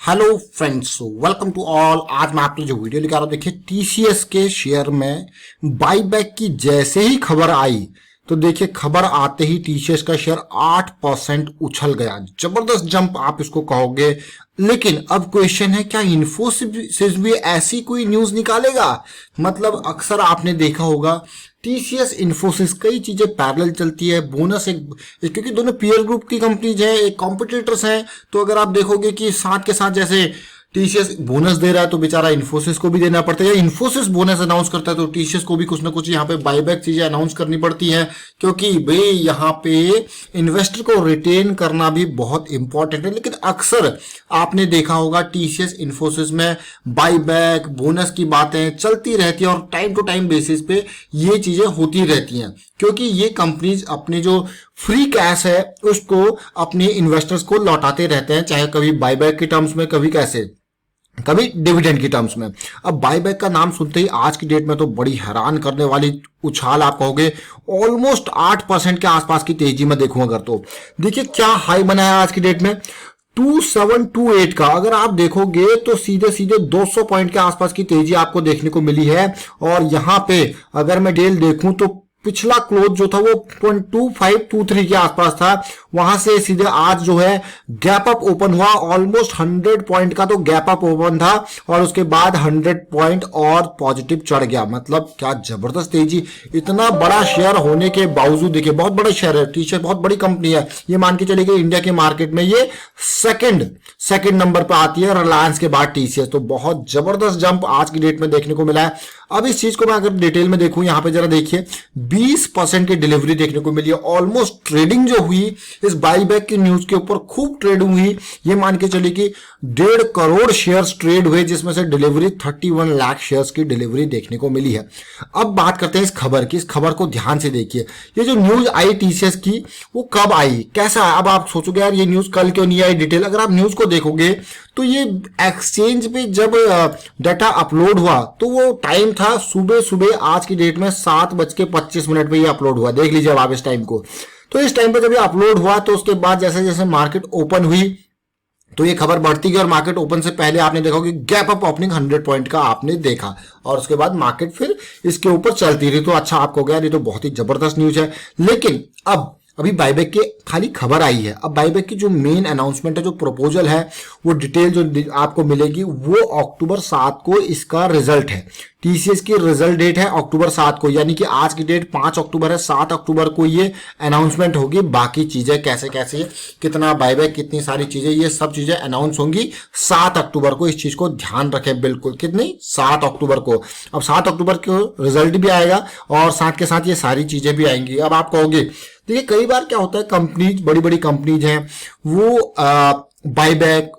Hello friends, welcome to all. आज मैं आपके जो वीडियो लेकर आ रहा हूं, देखिए टीसीएस के शेयर में बाई बैक की जैसे ही खबर आई तो देखिए खबर आते ही टीसीएस का शेयर 8% उछल गया। जबरदस्त जंप आप इसको कहोगे। लेकिन अब क्वेश्चन है, क्या इन्फोसिस भी ऐसी कोई न्यूज निकालेगा? मतलब अक्सर आपने देखा होगा टीसीएस इन्फोसिस कई चीजें पैरेलल चलती है। बोनस एक क्योंकि दोनों पीयर ग्रुप की कंपनीज हैं, एक कॉम्पिटिटर्स हैं, तो अगर आप देखोगे कि साथ के साथ जैसे टीसीएस बोनस दे रहा है तो बेचारा इन्फोसिस को भी देना पड़ता है, या इन्फोसिस बोनस अनाउंस करता है तो टीसीएस को भी कुछ ना कुछ यहाँ पे बायबैक चीजें अनाउंस करनी पड़ती हैं, क्योंकि भाई यहाँ पे इन्वेस्टर को रिटेन करना भी बहुत इंपॉर्टेंट है। लेकिन अक्सर आपने देखा होगा टीसीएस इन्फोसिस में बायबैक बोनस की बातें चलती रहती है और टाइम टू टाइम बेसिस पे ये चीजें होती रहती हैं, क्योंकि ये कंपनीज अपने जो फ्री कैश है उसको अपने इन्वेस्टर्स को लौटाते रहते हैं, चाहे कभी बायबैक के टर्म्स में, कभी कैसे, कभी डिविडेंड की टर्म्स में। अब बायबैक का नाम सुनते ही आज की डेट में तो बड़ी हैरान करने वाली उछाल आप कहोगे, ऑलमोस्ट 8% के आसपास की तेजी में देखूं अगर तो देखिए क्या हाई बनाया आज की डेट में 2728 का। अगर आप देखोगे तो सीधे सीधे 200 पॉइंट के आसपास की तेजी आपको देखने को मिली है। और यहां पे अगर मैं डेल देखूं तो पिछला क्लोज जो था वो 0.2523 के आसपास था, वहां से सीधे आज जो है गैप अप ओपन हुआ। ऑलमोस्ट 100 पॉइंट का तो गैप अप ओपन था और उसके बाद 100 पॉइंट और पॉजिटिव चढ़ गया। मतलब क्या जबरदस्त तेजी। इतना बड़ा शेयर होने के बावजूद देखिए, बहुत बड़ा शेयर है, टीसीएस बहुत बड़ी कंपनी है, ये मान के चलिए इंडिया के मार्केट में ये सेकंड नंबर पर आती है रिलायंस के बाद टीसीएस। तो बहुत जबरदस्त जंप आज की डेट में देखने को मिला है। अब इस चीज को मैं अगर डिटेल में देखूं, यहां पे जरा देखिए 20% की डिलीवरी देखने को मिली है। ऑलमोस्ट ट्रेडिंग जो हुई इस बाईबैक की न्यूज के ऊपर, खूब ट्रेडिंग हुई। ये मान के चलिए कि 1.5 करोड़ शेयर्स ट्रेड हुए, जिसमें से डिलीवरी 31 लाख शेयर्स की डिलीवरी देखने को मिली है। अब बात करते हैं इस खबर की। इस खबर को ध्यान से देखिए, ये जो न्यूज आई टीसीएस की वो कब आई, कैसा है? अब आप सोचोगे यार ये न्यूज कल क्यों नहीं आई डिटेल। अगर आप न्यूज को देखोगे तो ये एक्सचेंज पे जब डाटा अपलोड हुआ तो वो टाइम था सुबह आज की डेट में 7:25 पे ये अपलोड हुआ। देख लीजिए अब आप इस टाइम को। तो इस टाइम पे जब ये अपलोड हुआ तो उसके बाद जैसे जैसे मार्केट ओपन हुई तो ये खबर बढ़ती गई और मार्केट ओपन से पहले आपने देखा कि गैप अप ओपनिंग 100 पॉइंट का आपने देखा और उसके बाद मार्केट फिर इसके ऊपर चलती रही। तो अच्छा आपको गया, ये तो बहुत ही जबरदस्त न्यूज है। लेकिन अभी बायबैक की खाली खबर आई है। अब बायबैक की जो मेन अनाउंसमेंट है, जो प्रपोजल है, वो डिटेल जो आपको मिलेगी वो अक्टूबर 7 को इसका रिजल्ट है। टीसीएस की रिजल्ट डेट है अक्टूबर 7 को, यानी कि आज की डेट 5 अक्टूबर है, 7 अक्टूबर को ये अनाउंसमेंट होगी। बाकी चीजें कैसे कैसे, कितना बायबैक, कितनी सारी चीजें, ये सब चीजें अनाउंस होंगी 7 अक्टूबर को। इस चीज को ध्यान रखें बिल्कुल। कितनी? 7 अक्टूबर को। अब 7 अक्टूबर को रिजल्ट भी आएगा और साथ के साथ ये सारी चीजें भी आएंगी। अब आप कहोगे देखिए कई बार क्या होता है, कंपनीज, बड़ी बड़ी कंपनीज हैं, वो बायबैक,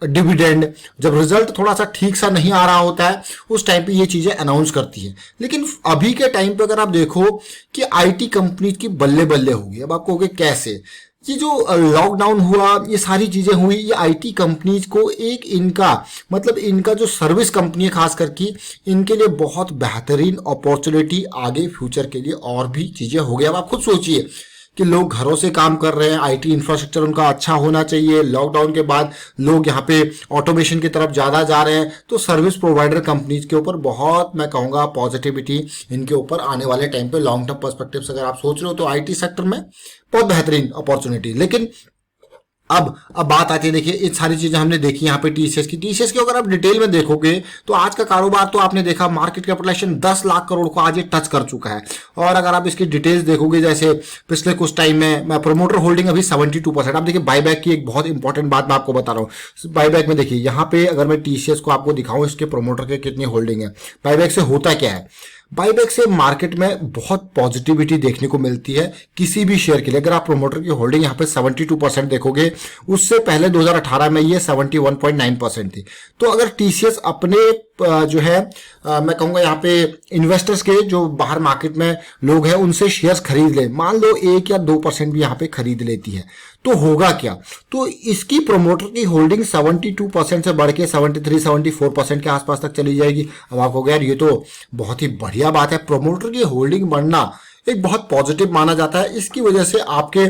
डिविडेंड, जब रिजल्ट थोड़ा सा ठीक सा नहीं आ रहा होता है उस टाइम पे ये चीजें अनाउंस करती है। लेकिन अभी के टाइम पे अगर आप देखो कि आईटी कंपनीज की बल्ले बल्ले होगी। अब आप कहोगे कैसे? ये जो लॉकडाउन हुआ, ये सारी चीजें हुई, ये आईटी कंपनीज को एक इनका जो सर्विस कंपनी है खास करके, इनके लिए बहुत बेहतरीन अपॉर्चुनिटी आगे फ्यूचर के लिए और भी चीजें हो गई। अब आप खुद सोचिए कि लोग घरों से काम कर रहे हैं, आईटी इंफ्रास्ट्रक्चर उनका अच्छा होना चाहिए। लॉकडाउन के बाद लोग यहाँ पे ऑटोमेशन की तरफ ज्यादा जा रहे हैं, तो सर्विस प्रोवाइडर कंपनीज के ऊपर बहुत, मैं कहूंगा, पॉजिटिविटी इनके ऊपर आने वाले टाइम पे लॉन्ग टर्म पर्सपेक्टिव से अगर आप सोच रहे हो तो आईटी सेक्टर में बहुत बेहतरीन अपॉर्चुनिटी। लेकिन अब बात आती है, देखिए ये सारी चीजें हमने देखी यहाँ पे टीसीएस की अगर आप डिटेल में देखोगे तो आज का कारोबार तो आपने देखा, मार्केट कैपिटलाइजेशन 10 लाख करोड़ को आज ये टच कर चुका है। और अगर आप इसकी डिटेल्स देखोगे, जैसे पिछले कुछ टाइम में प्रोमोटर होल्डिंग अभी 72%। आप देखिए बायबैक की एक बहुत इंपॉर्टेंट बात मैं आपको बता रहा हूँ। बायबैक में देखिए यहाँ पे अगर मैं टीसीएस को आपको दिखाऊं, इसके प्रोमोटर के कितनी होल्डिंग है। बायबैक से होता क्या है? बायबैक से मार्केट में बहुत पॉजिटिविटी देखने को मिलती है किसी भी शेयर के लिए। अगर आप प्रोमोटर की होल्डिंग यहाँ पे 72% देखोगे, उससे पहले 2018 में ये 71.9% थी। तो अगर टीसीएस अपने जो है मैं कहूंगा यहाँ पे इन्वेस्टर्स के, जो बाहर मार्केट में लोग हैं, उनसे शेयर्स खरीद ले, मान लो 1 या 2% भी यहाँ पे खरीद लेती है, तो होगा क्या? तो इसकी प्रोमोटर की होल्डिंग 72% से बढ़ के 73-74% के आसपास तक चली जाएगी। अब आपको यार ये तो बहुत ही बढ़िया बात है। प्रोमोटर की होल्डिंग बढ़ना एक बहुत पॉजिटिव माना जाता है। इसकी वजह से आपके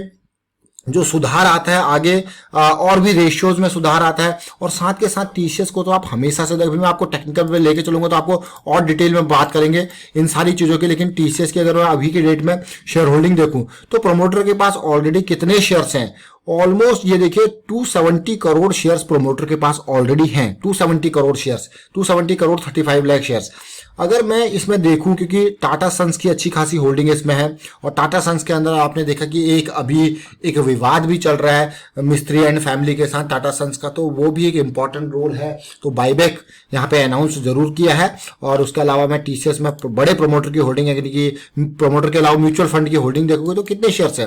जो सुधार आता है आगे, और भी रेशियोज में सुधार आता है। और साथ के साथ टीसीएस को तो आप हमेशा से देखो, मैं आपको टेक्निकल पे लेके चलूंगा तो आपको और डिटेल में बात करेंगे इन सारी चीजों की। लेकिन टीसीएस की अगर मैं अभी की डेट में शेयर होल्डिंग देखूं तो प्रमोटर के पास ऑलरेडी कितने शेयर्स हैं, ऑलमोस्ट ये देखिए 270 करोड़ शेयर्स प्रमोटर के पास ऑलरेडी हैं। 270 करोड़ शेयर्स, 270 करोड़ 35 लाख शेयर्स। अगर मैं इसमें देखूं, क्योंकि टाटा सन्स की अच्छी खासी होल्डिंग इसमें है, और टाटा सन्स के अंदर आपने देखा कि एक विवाद भी चल रहा है मिस्त्री एंड फैमिली के साथ टाटा सन्स का, तो वो भी एक इंपॉर्टेंट रोल है। तो बाईबैक यहाँ पे अनाउंस जरूर किया है। और उसके अलावा मैं टीसीएस में बड़े प्रमोटर की होल्डिंग, यानी कि प्रमोटर के अलावा म्यूचुअल फंड की होल्डिंग देखोगे तो कितने शेयर्स है,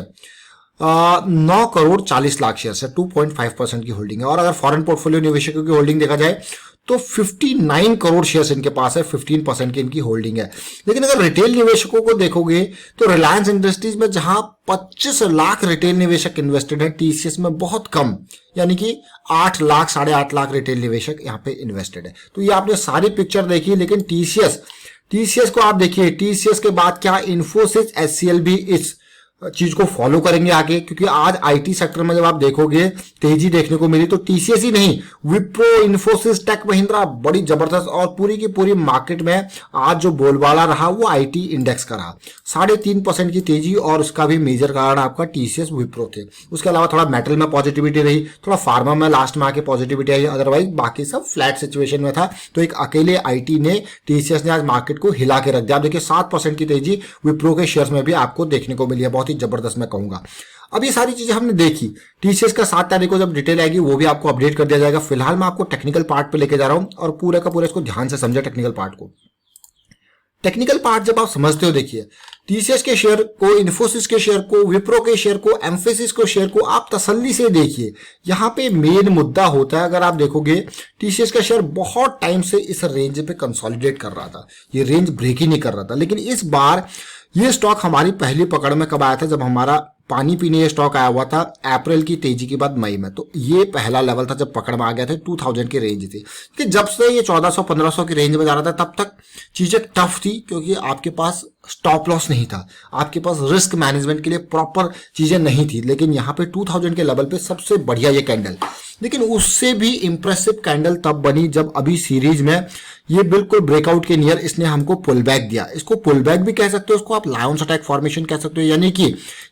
9 करोड़ 40 लाख शेयर है, 2.5% की होल्डिंग है। और अगर फॉरेन पोर्टफोलियो निवेशकों की होल्डिंग देखा जाए तो 59 करोड़ शेयर्स इनके पास है, 15% की इनकी होल्डिंग है। लेकिन अगर रिटेल निवेशकों को देखोगे तो रिलायंस इंडस्ट्रीज में जहां 25 लाख रिटेल निवेशक इन्वेस्टेड है, टीसीएस में बहुत कम, यानी कि 8 लाख 8.5 लाख रिटेल निवेशक यहाँ पे इन्वेस्टेड है। तो ये आपने सारी पिक्चर देखी। लेकिन टीसीएस को आप देखिए, टीसीएस के बाद क्या इन्फोसिस, एचसीएल भी इस चीज को फॉलो करेंगे आगे, क्योंकि आज आईटी सेक्टर में जब आप देखोगे तेजी देखने को मिली तो टीसीएस ही नहीं, विप्रो, इन्फोसिस, टेक महिंद्रा बड़ी जबरदस्त, और पूरी की पूरी मार्केट में आज जो बोलबाला रहा वो आईटी इंडेक्स का रहा, 3.5% की तेजी। और उसका भी मेजर कारण आपका टीसीएस, विप्रो थे। उसके अलावा थोड़ा मेटल में पॉजिटिविटी रही, थोड़ा फार्मा में लास्ट में आके पॉजिटिविटी आई, अदरवाइज बाकी सब फ्लैट सिचुएशन में था। तो एक अकेले आईटी ने, टीसीएस ने आज मार्केट को हिला के रख दिया। आप देखिए 7% की तेजी विप्रो के शेयर्स में भी आपको देखने को मिली है, बहुत जबरदस्त मैं कहूंगा। अब ये सारी चीजें हमने देखी। टीसीएस का 7 तारीख को जब डिटेल आएगी वो भी आपको अपडेट कर दिया जाएगा। फिलहाल मैं आपको टेक्निकल पार्ट पे लेके जा रहा हूं और पूरे का पूरा इसको ध्यान से समझे। टेक्निकल पार्ट को, टेक्निकल पार्ट जब आप समझते हो, देखिए टीसीएस के शेयर को, इन्फोसिस के शेयर को, विप्रो के शेयर को, एम्फेसिस को शेयर को आप तसल्ली से देखिए। यहां पे मेन मुद्दा होता है, अगर आप देखोगे टीसीएस का शेयर बहुत टाइम से इस रेंज पे कंसोलिडेट कर रहा था, ये रेंज ब्रेक ही नहीं कर रहा था। लेकिन इस बार ये स्टॉक हमारी पहली पकड़ में कब आया था, जब हमारा पानी पीने ये स्टॉक आया हुआ था अप्रैल की तेजी के बाद मई में। तो ये पहला लेवल था जब पकड़ में आ गया था, 2000 की रेंज थी। कि जब से ये 1400-1500 की रेंज में जा रहा था तब तक चीजें टफ थी, क्योंकि आपके पास स्टॉप लॉस नहीं था, आपके पास रिस्क मैनेजमेंट के लिए प्रॉपर चीजें नहीं थी। लेकिन यहाँ पे 2000 के लेवल पे सबसे बढ़िया ये कैंडल, लेकिन उससे भी इंप्रेसिव कैंडल तब बनी जब अभी सीरीज में ये बिल्कुल ब्रेकआउट के नियर इसने हमको पुल बैक दिया। इसको पुल बैक भी कह सकते हो, इसको आप लायंस अटैक फॉर्मेशन कह सकते हो। यानी कि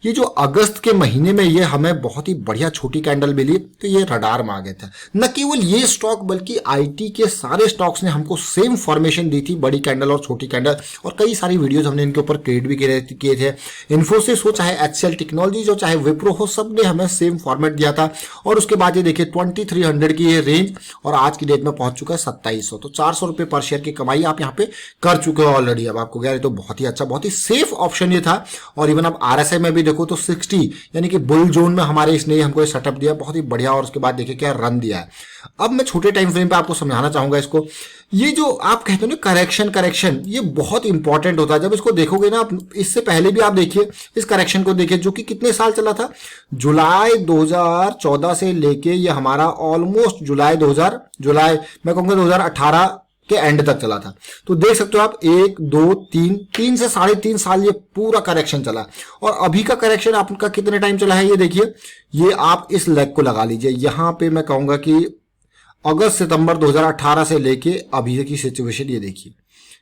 ये जो अगस्त के महीने में ये हमें बहुत ही बढ़िया छोटी कैंडल मिली, तो ये रडार में आ गया था। न केवल ये स्टॉक बल्कि आईटी के सारे स्टॉक्स ने हमको सेम फॉर्मेशन दी थी, बड़ी कैंडल और छोटी कैंडल। और कई सारी वीडियोज हमने इनके ऊपर क्रिएट भी किए थे। इन्फोसिस हो, चाहे एचसीएल टेक्नोलॉजीज हो, चाहे विप्रो हो, सब ने हमें सेम फॉर्मेट दिया था। और उसके बाद ये देखिए 2300 की ये रेंज, और आज की डेट में पहुंच चुका है 2700। तो 400 रुपए पर शेयर की कमाई आप यहाँ पे कर चुके हो ऑलरेडी। अब आपको कह रहे तो बहुत ही अच्छा, बहुत ही सेफ ऑप्शन ये था। और इवन अब आरएसआई में भी देखो तो 60, यानी कि बुल जोन में हमारे इसने हमको सेटअप दिया, बहुत ही बढ़िया। और उसके बाद देखिए क्या रन दिया है। अब मैं छोटे टाइम फ्रेम पे आपको समझाना चाहूंगा इसको। ये जो आप कहते हो ना करेक्शन, ये बहुत इंपॉर्टेंट होता है। जब इसको देखोगे ना आप, इससे पहले भी आप देखिए इस करेक्शन को देखिए, जो कि कितने साल चला था, जुलाई 2014 से लेके ये हमारा ऑलमोस्ट जुलाई मैं कहूंगा 2018 के एंड तक चला था। तो देख सकते हो आप 1 2 3 से 3.5 साल ये पूरा करेक्शन चला। और अभी का करेक्शन आपका कितने टाइम चला है ये देखिए। ये आप इस लेग को लगा लीजिए, यहां पे मैं कहूंगा कि अगस्त सितंबर 2018 से लेके अभी की सिचुएशन ये देखिए।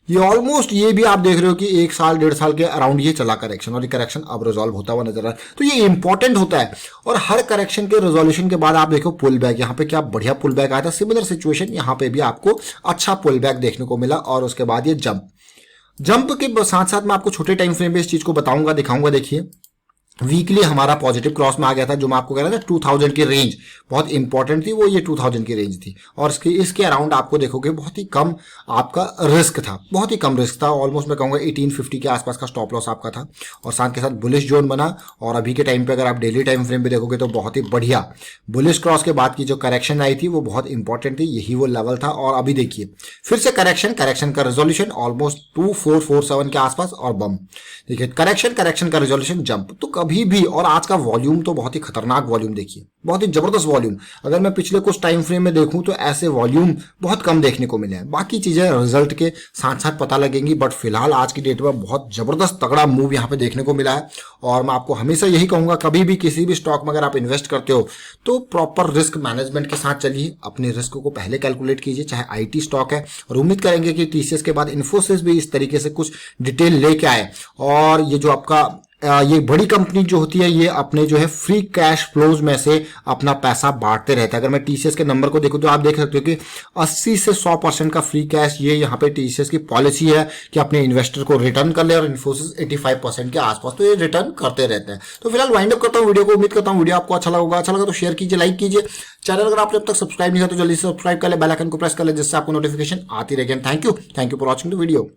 ये ऑलमोस्ट, ये भी आप देख रहे हो कि 1 साल 1.5 साल के अराउंड ये चला करेक्शन, और ये करेक्शन अब रिजॉल्व होता हुआ नजर आ रहा है। तो ये इंपॉर्टेंट होता है। और हर करेक्शन के रिजोल्यूशन के बाद आप देखो पुल बैक, यहाँ पे क्या बढ़िया पुल बैक आया था। सिमिलर सिचुएशन यहाँ पे भी आपको अच्छा पुल बैक देखने को मिला। और उसके बाद ये जंप के साथ साथ मैं आपको छोटे टाइम फ्रेम पे इस चीज को बताऊंगा, दिखाऊंगा। देखिए वीकली हमारा पॉजिटिव क्रॉस में आ गया था, जो मैं आपको कह रहा था 2000 की रेंज बहुत इंपॉर्टेंट थी, वो ये 2000 की रेंज थी। और इसके अराउंड आपको देखोगे बहुत ही कम आपका रिस्क था, बहुत ही कम रिस्क था। ऑलमोस्ट मैं कहूंगा 1850 के आसपास का स्टॉप लॉस आपका था। और साथ के साथ बुलिश जोन बना। और अभी के टाइम पे अगर आप डेली टाइम फ्रेम पे देखोगे तो बहुत ही बढ़िया बुलिश क्रॉस के बाद की जो करेक्शन आई थी वो बहुत इंपॉर्टेंट थी, यही वो लेवल था। और अभी देखिए फिर से करेक्शन का रेजोल्यूशन ऑलमोस्ट 2447 के आसपास, और बम देखिए करेक्शन का रेजोल्यूशन जंप। तो कभी भी, और आज का वॉल्यूम तो बहुत ही खतरनाक वॉल्यूम देखिए, बहुत ही जबरदस्त वॉल्यूम। अगर मैं पिछले कुछ टाइम फ्रेम में देखूं तो ऐसे वॉल्यूम बहुत कम देखने को मिले हैं। बाकी चीजें रिजल्ट के साथ साथ पता लगेंगी, बट फिलहाल आज की डेट में बहुत जबरदस्त तगड़ा मूव यहाँ पे देखने को मिला है। और मैं आपको हमेशा यही कहूंगा, कभी भी किसी भी स्टॉक में अगर आप इन्वेस्ट करते हो तो प्रॉपर रिस्क मैनेजमेंट के साथ चलिए, अपने रिस्क को पहले कैलकुलेट कीजिए, चाहे आईटी स्टॉक है। और उम्मीद करेंगे कि टीसीएस के बाद इन्फोसिस भी इस तरीके से कुछ डिटेल लेके आए। और ये जो आपका ये बड़ी कंपनी जो होती है, ये अपने जो है फ्री कैश फ्लोज में से अपना पैसा बांटते रहते हैं। अगर मैं टीसीएस के नंबर को देखूं तो आप देख सकते हो कि 80 से 100% का फ्री कैश ये यहाँ पे टीसीएस की पॉलिसी है कि अपने इन्वेस्टर को रिटर्न कर ले, और इन्फोसिस 85% के आसपास तो ये रिटर्न करते रहते हैं। तो फिलहाल वाइंड अप करता हूँ वीडियो को। उम्मीद करता हूँ वीडियो आपको अच्छा लगा। अच्छा लगा तो शेयर कीजिए, लाइक कीजिए। चैनल अगर आपने अब तक सब्सक्राइब नहीं किया तो जल्दी से सब्सक्राइब कर ले, बेल आइकन को प्रेस कर ले, जिससे आपको नोटिफिकेशन आती रहेगी। Thank you for watching the video.